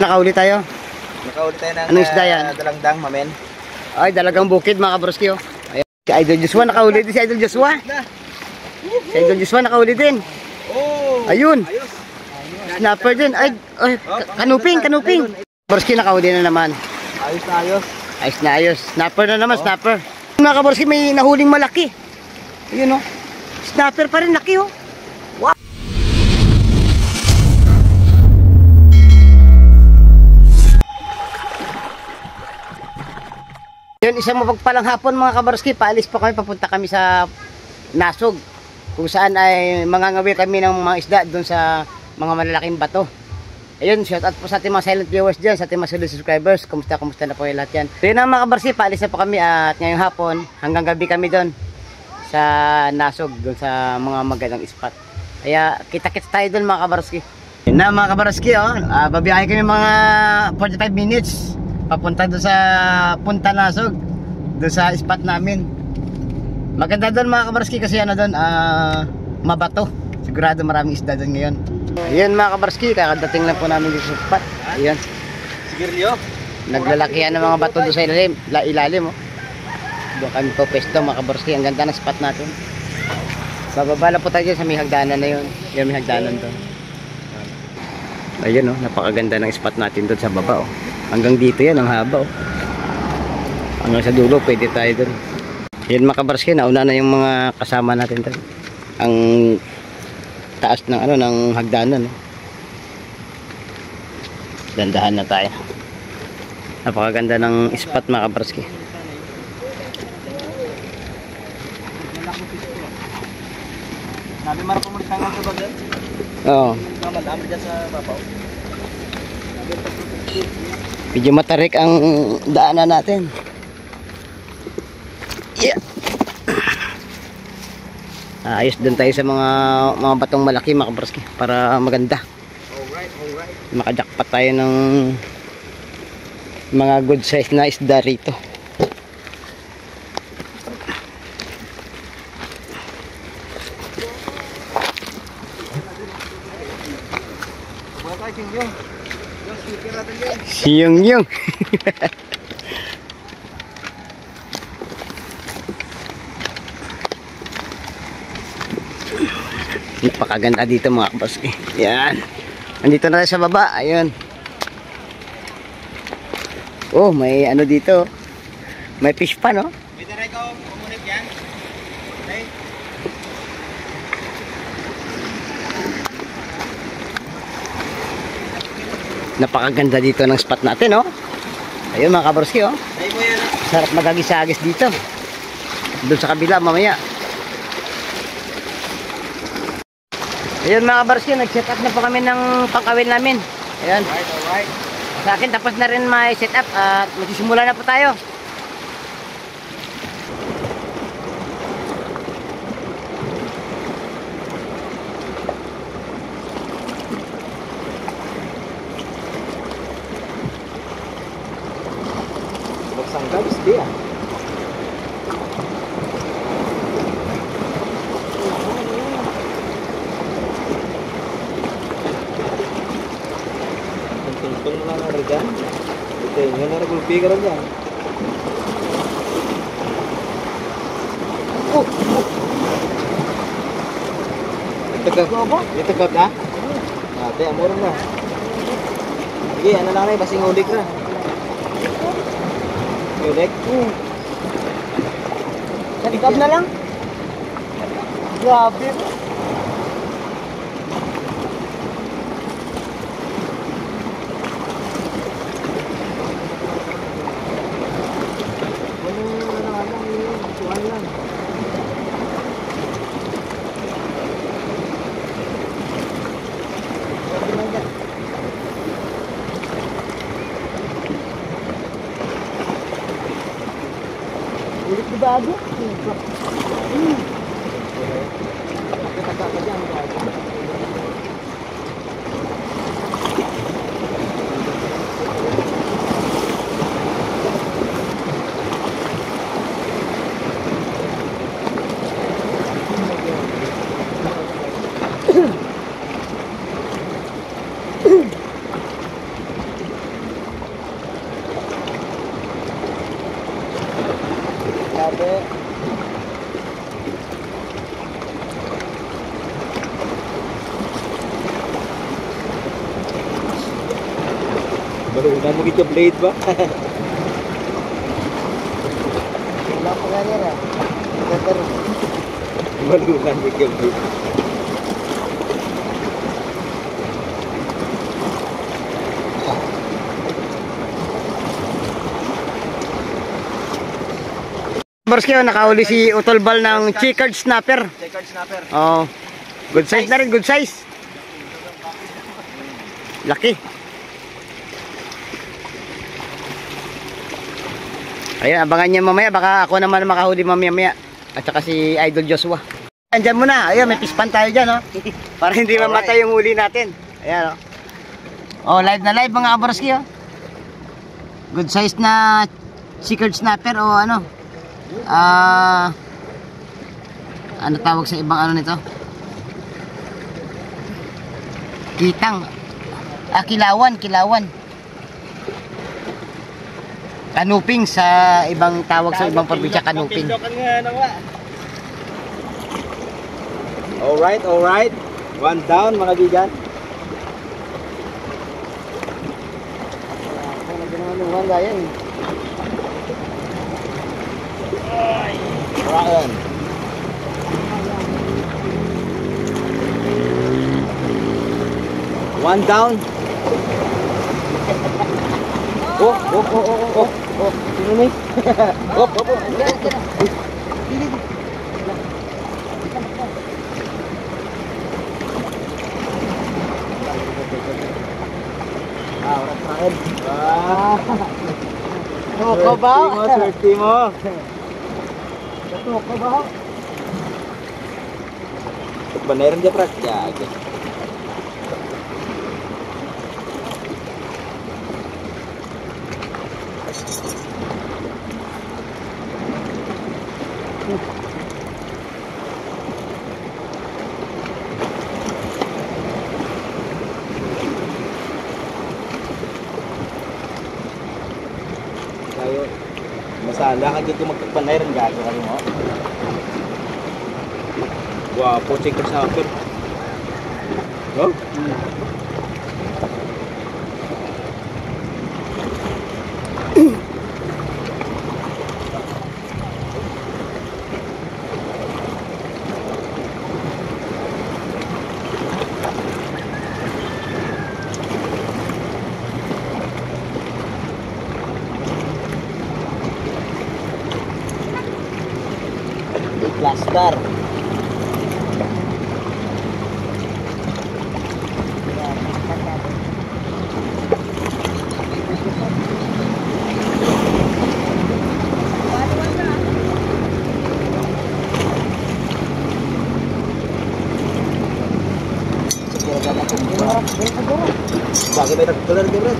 Nakauli tayo. Nakauli tayo ng anong isda yan? dalangdang, mamen. Ay, dalagang bukid mga kabroski oh. Ayan. Si Idol Joshua nakauli din, si Idol Joshua. Si Idol Joshua nakauli din. Oh! Ayun. Ayos. Snapper din. Ay, kanuping. Kabroski nakauli na naman. Ayos na ayos. Ayos na ayos. Snapper na naman, snapper. Mga kabroski, may nahuling malaki. Ayun oh. Snapper pa rin, laki oh. Wow. Yun, isang mapagpalang hapon mga kabarski, paalis pa kami, papunta kami sa Nasug, kung saan ay mangangawi kami ng mga isda doon sa mga malalaking bato. Ayun, shout out po sa ating mga silent viewers dyan, sa ating mga solid subscribers. Kumusta na po yung lahat yan. So yun ang mga kabarski, paalis na po kami at ngayong hapon, hanggang gabi kami doon sa Nasug, doon sa mga magandang spot. Kaya kita-kits tayo doon mga kabarski. Yun na mga kabarski, babiyahin kami mga 45 minutes. Papunta doon sa Punta Nasug, doon sa spot namin. Maganda doon mga kabarski kasi ano doon, mabato. Sigurado maraming isda doon ngayon. Ayun mga kabarski, kakadating lang po namin dito sa spot. Ayun. Siguryo. Naglalakihan ng mga bato doon sa ilalim oh. Doon kami po pesto mga kabarski, ang ganda ng spot natin. Bababa po tayo dyan sa may hagdanan na yun. Yung may hagdanan doon. Ayun oh, napakaganda ng spot natin doon sa baba oh. Hanggang dito yan, ang haba oh. Hanggang sa dulo, pwede tayo doon. Yan mga kabarski, nauna na yung mga kasama natin doon. Ang taas ng ano, ng hagdanan oh. Dandahan na tayo. Napakaganda ng spot mga kabarski. Nabi mara pumulitangan sa bagal. Oo. Madami dyan sa babaw. Medyo matarik ang daanan natin. Yeah. Ayos din tayo sa mga batong malaki mga kabarski para maganda. Alright. Makajakpat tayo ng mga good size na isda rito. Siyong-yung. Napakaganda dito mga kabarski. Yan. Nandito na tayo sa baba. Ayun. Oh, may ano dito. May fish pa no? May taray ko, kumunit yan. Okay. Napakaganda dito ng spot natin oh. Ayun mga kabarski oh. Ay mo yan. Sarap magagis-agis dito. Doon sa kabila mamaya. Ayun mga kabarski, nag-set up na po kami ng pangkawin namin. Ayun. Alright. Sa akin tapos na rin may set up at magsisimula na po tayo. Sanggab, dia. Tungtong na lang ang regan. Ito, yun na nagulpi ka rin yan. Itegap na? Ate, amuran na. Sige, ano lang na, basing ulik na. Ulik? Itegap na lang. Grabe. Ulit di bago. ate. Barunan mo kita blade ba? Wala pa nga nila. Pero Barunan mo kita blade. Kabarski, nakahuli si Utolbal ng checkered snapper. Checkered snapper. Oh. Good size na rin, good size. Laki. Ayun, abangan niya mamaya. Baka ako naman makahuli mamaya-maya. At saka si Idol Joshua. Andyan muna. Ayun, may pispan tayo dyan, oh. Para hindi mamatay yung huli natin. Ayan, oh. Oh, live na live mga kabarski, oh. Good size na checkered snapper o ano. Ano tawag sa ibang ano nito? Kitang. Kilawan. Kanuping sa ibang tawag sa ibang probinsya, kanuping. Alright. One down mga bigan. Ryan. One down. Sino ni? Urat terakhir. Toko ba? Swerte mo. Toko ba? Beneran dia prak. Ya, oke. Kayo, masala ka dito magpagpanayran gago kami mo. Wapo, check ka sa akin. No? Plaster. Bakit may nagtular din, Brad?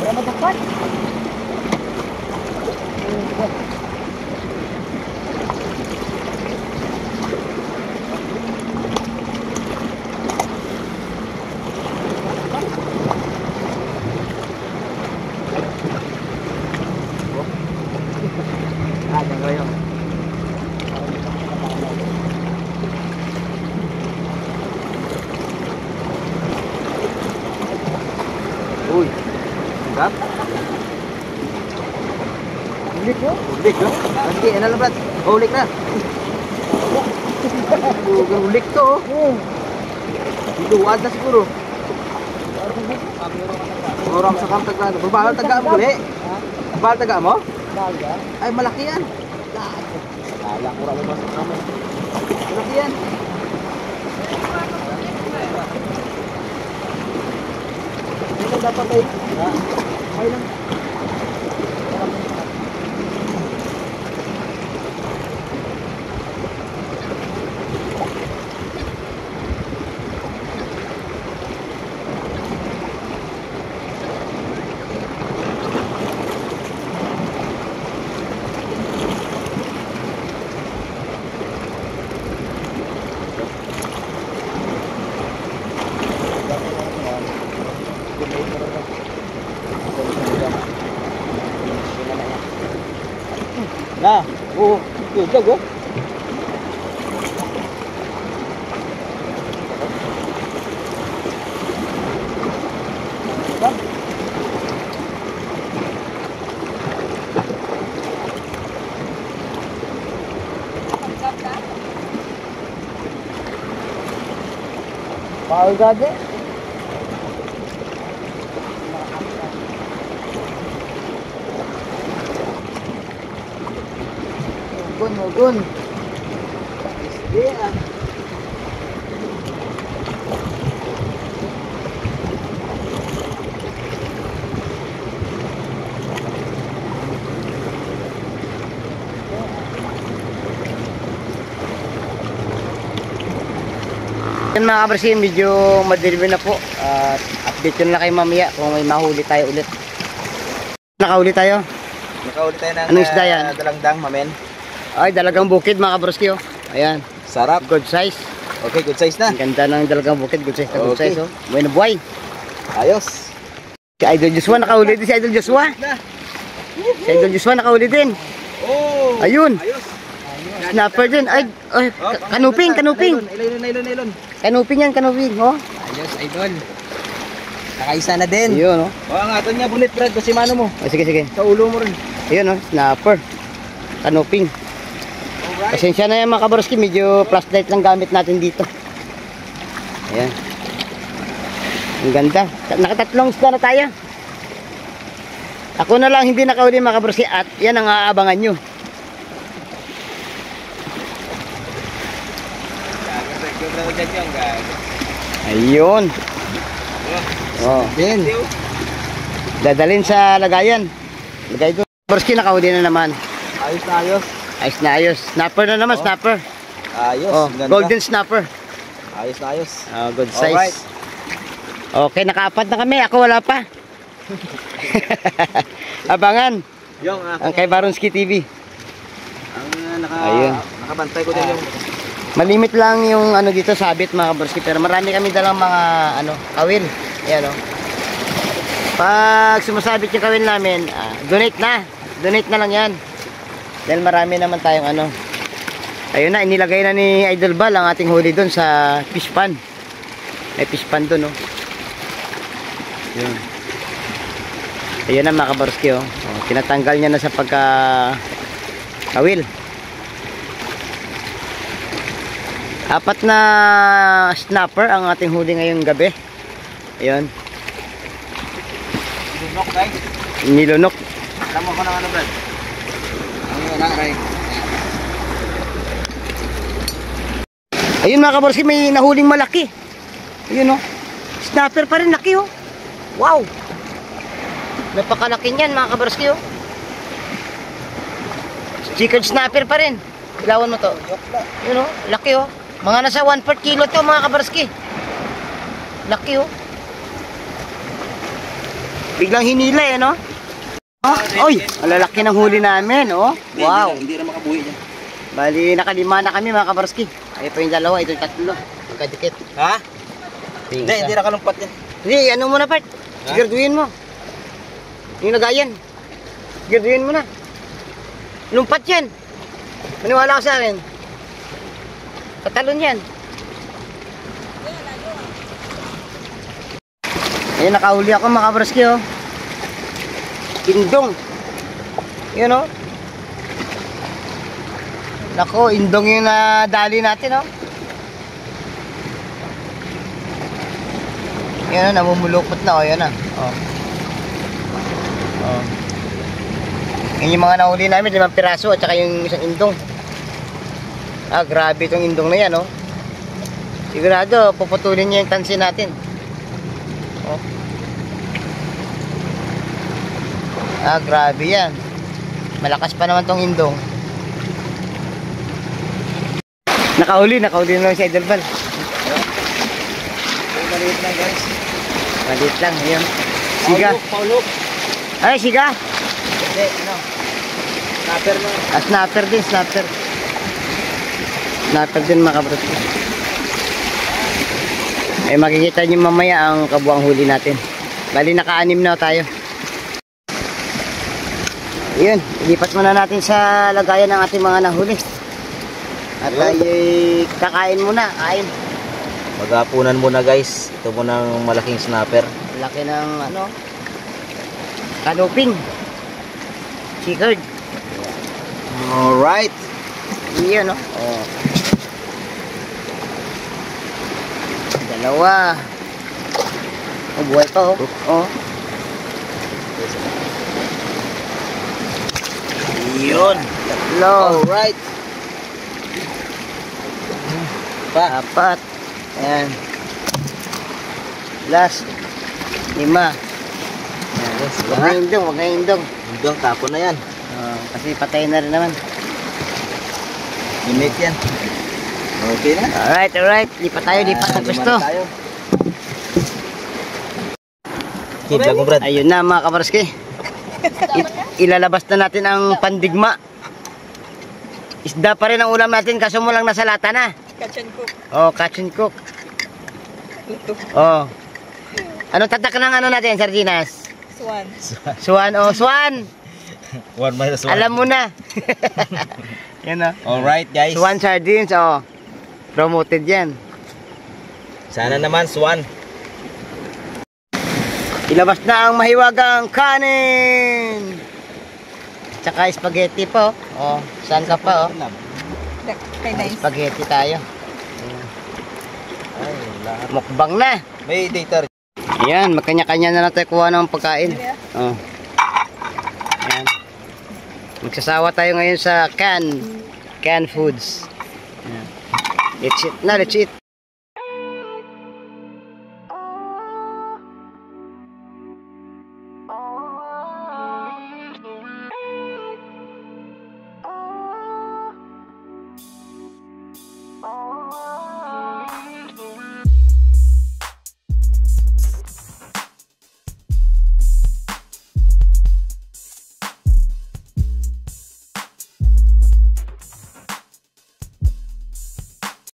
Berapa tepat? Ada kayo. Uy. Enggak? Ulit mo? Ulik lah. Nanti enak lah, Brad. Oh, ulik na. Ulik to. Luwad na siguro. Orang sa kam taga. Babahal taga mo uli. Babahal taga mo? Baga. Ay, malaki yan. Kala ko mo masuk kami. Malaki yan. Ito dapat ay. Ay lang. Na, oo, tudag oh. Bawal gade. Ugon. Yeah. Yan mga kabarsin, medyo madilim na po. Update ko na lang kayo mamaya kung may mahuli tayo ulit. Nakahuli tayo? Nakahuli tayo ng Anong isda yan? dalangdang, mamen. Ay, dalagang bukid mga kabarski oh. Ayan, Sarap. good size. Okay, good size na. Ang ganda ng dalagang bukid, good size na good Okay. size oh. Buhay na buhay. Ayos. Si Idol Joshua nakahuli din, si Idol Joshua. Si Idol Joshua nakahuli din. Oh! Ayun. Ayos. Snapper din. Ay, kanuping. Nylon. Kanuping yan, kanuping oh. Ayos, idol. Nakaisa na din. Ayun oh. O, ang aton niya, bunit, Brad, kasi mano mo. Sige. Sa ulo mo rin. Ayun oh, snapper. Kanuping. Alright. Pasensya na yan mga kabarski, medyo flashlight lang gamit natin dito. Ayan. Ang ganda. Nakatatlong isda na tayo. Ako na lang hindi nakahuli mga kabarski at yan ang aabangan nyo. Ayun. Oh. Din. Dadalhin sa lagayan. Lagay doon. Kabarski nakahuli na naman. Ayos na ayos. Ayos na ayos. Snapper na naman, Oh. snapper. Ayos. Oh, Ganda. golden snapper. Ayos na ayos. Good size. Alright. Okay, nakaapat na kami. Ako wala pa. Abangan Yung ang kay Baronski TV. ang Ayun. nakabantay ko din yung Malimit lang yung ano dito sabit mga kabarski, pero marami kami dalang mga ano, kawil. Ayan oh. Pag sumasabit yung kawil namin, donate na. Donate na lang 'yan. Dahil marami naman tayong ano. Ayun na, inilagay na ni Idol Bal ang ating huli doon sa fish pan. May fish pan doon oh. Yun. Ayun na mga kabarski oh. Tinatanggal niya na sa pagka kawil. Apat na snapper ang ating huli ngayong gabi. Ayun. lunok, guys. Nilunok. Alam mo ko ng ano, Brad? Ano na, Ray? Ayun mga kabarski, may nahuling malaki. Ayun oh. Snapper pa rin, laki oh. Wow. Napakalaki niyan mga kabarski oh. Chicken snapper pa rin. Ilawan mo to. Yun oh, laki oh. Mga nasa 1/4 kilo to mga kabarski. Laki oh. Biglang hinila eh no. Oh, oy, alalaki ng huli namin oh. Wow. Hindi na makabuhi dyan. Bali nakalima na kami mga kabarski. Ay pa yung dalawa, ito yung tatlo. Magkadikit. Ha? Hindi na kalumpat yan. Hindi, ano mo na part? Siguraduhin mo. Yung lagayan. Siguraduhin mo na. Lumpat yan. Maniwala ka sa akin. Patalon yan. Ayun, nakahuli ako mga kabarski oh. Indong. Yun oh. Nako, indong yung nadali natin oh. Yan oh, namumulukot na oh, yan ah. Oh. Oh. Yan yung mga nahuli namin, 5 piraso at saka yung isang indong. Grabe itong indong na yan oh. Sigurado, puputulin niya yung tansi natin. Oh. Grabe yan. Malakas pa naman tong indong. Nakahuli na lang si Idol Bal. Maliit lang, guys. Maliit lang, yun. Siga. Paulok. Ay, siga. Hindi, ano? Snapper na. Snapper din, snapper. Snapper din mga kabrot. Ay, makikita niyo mamaya ang kabuang huli natin. Bali naka-anim na tayo. Ayun, ilipat muna natin sa lagayan ng ating mga nahuli. At tayo kakain muna, kain. Mag-apunan muna guys. Ito munang malaking snapper. Laki ng ano, kanuping. Chicard. Alright. Iyon, no? Oh. Dalawa. Oh, buhay pa, oh. Oh. Yun. Tatlo. Alright. Pa. Apat. Ayan. Last. 5. Yes, Huwag na indong, huwag na indong. Hanggang tapon na yan. Kasi patay na rin naman. Init yan. Okay na. Alright. Lipat tayo, lipat ang gusto. Kidlag mo, Brad. Ayun na mga kabarski. Ilalabas na natin ang pandigma. Isda pa rin ang ulam natin kaso mo lang nasa lata na. Catch and cook. Oh, catch and cook. Oh. Anong tatak ng ano natin, sardinas? Swan. Swan, oh, swan. 1 minus 1. Alam mo na. Yan oh. Alright guys. Swan sardines, oh. Promoted yan. Sana naman swan. Ilabas na ang mahiwagang kanin. Tsaka spaghetti po. Oh, saan ka pa, oh? Kay Nice. Spaghetti tayo. Ay, lahat. Mukbang na. May data. Ayan, magkanya-kanya na natin kuha ng pagkain. Oh. Ayan. Magsasawa tayo ngayon sa canned foods. Ayan. Let's eat na, let's eat.